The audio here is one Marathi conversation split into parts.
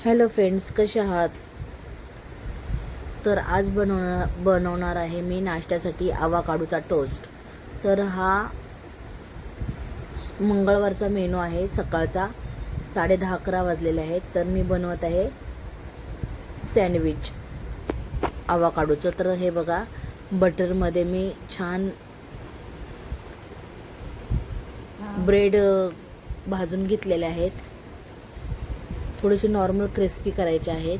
हॅलो फ्रेंड्स, कसे आहात? तर आज बनवणार आहे मी नाश्त्यासाठी आवाकाडूचा टोस्ट. तर हा मंगळवारचा मेनू आहे. सकाळचा 10:30-11 वाजलेले आहेत. तर मी बनवत आहे सँडविच आवाकाडूचं. तर हे बघा, बटरमध्ये मी छान ब्रेड भाजून घेतलेले आहेत. थोडेसे नॉर्मल क्रिस्पी करायचे आहेत.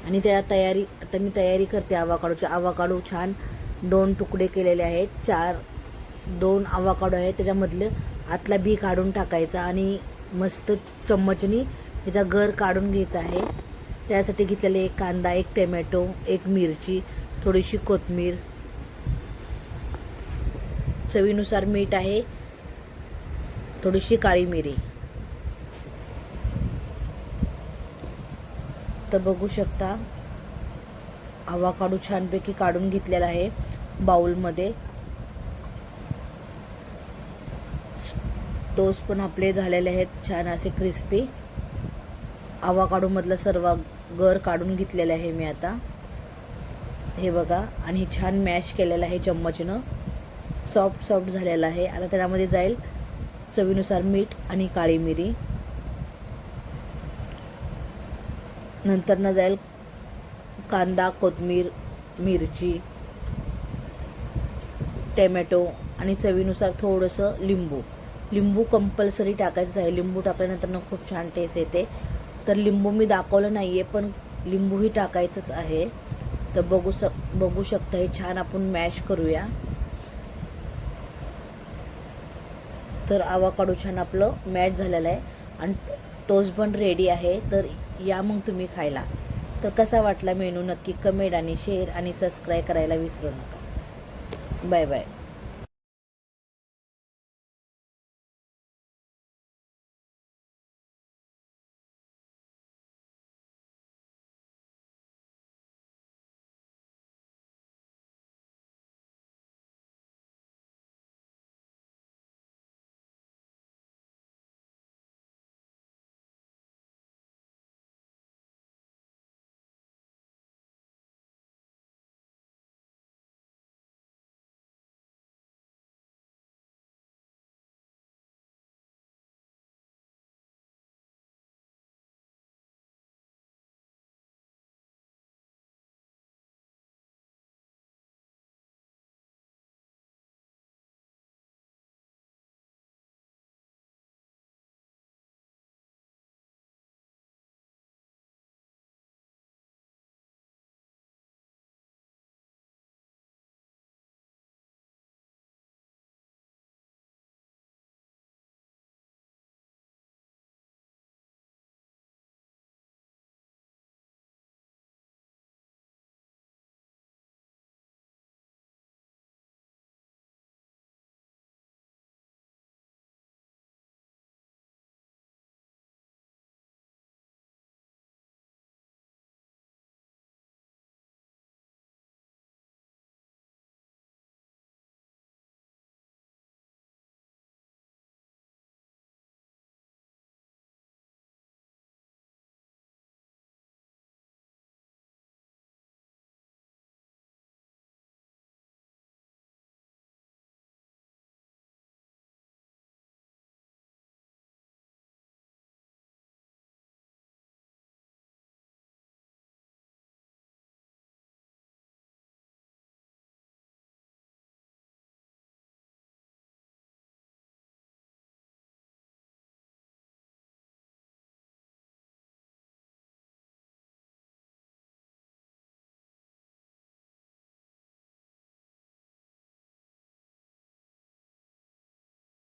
आणि आता मी तयारी करते आवाकाडूची. आवाकाडू छान 2 तुकडे केलेले आहेत. 2 आवाकाडू आहेत, त्याच्यामधले आतला बी काढून टाकायचा आणि मस्त चम्मचनी त्याचा गर काढून घ्यायचा आहे. त्यासाठी घेतलेले 1 कांदा, 1 टोमॅटो, 1 मिरची, थोडीशी कोथिंबीर, चवीनुसार मीठ आहे, थोडीशी काळी मिरी. तर बघू शकता, आवाकाडू छानपैकी काढून घेतलेला आहे बाउलमध्ये. टोस्ट पण आपले झालेले आहेत छान असे क्रिस्पी. आवाकाडूमधलं सर्व गर काढून घेतलेलं आहे मी आता. हे बघा, आणि छान मॅश केलेलं आहे चम्मचनं. सॉफ्ट झालेला आहे. आता त्यामध्ये जाईल चवीनुसार मीठ आणि काळी मिरी. नंतर जाईल कांदा, कोथिंबीर, मिरची, टोमॅटो आणि चवीनुसार थोडंसं लिंबू कंपल्सरी टाकायचं आहे. लिंबू टाकल्यानंतर खूप छान टेस्ट येते. तर लिंबू मी दाखवलं नाही आहे, पण लिंबूही टाकायचंच आहे. तर बघू शकता, हे छान आपण मॅश करूया. तर आवाकाडू छान आपलं मॅश झालेलं आहे आणि टोस्ट पण रेडी आहे. तर या मग तुम्ही खायला. तर कसा वाटला मेनू नक्की कमेंट आणि शेअर आणि सबस्क्राईब करायला विसरू नका. Bye bye.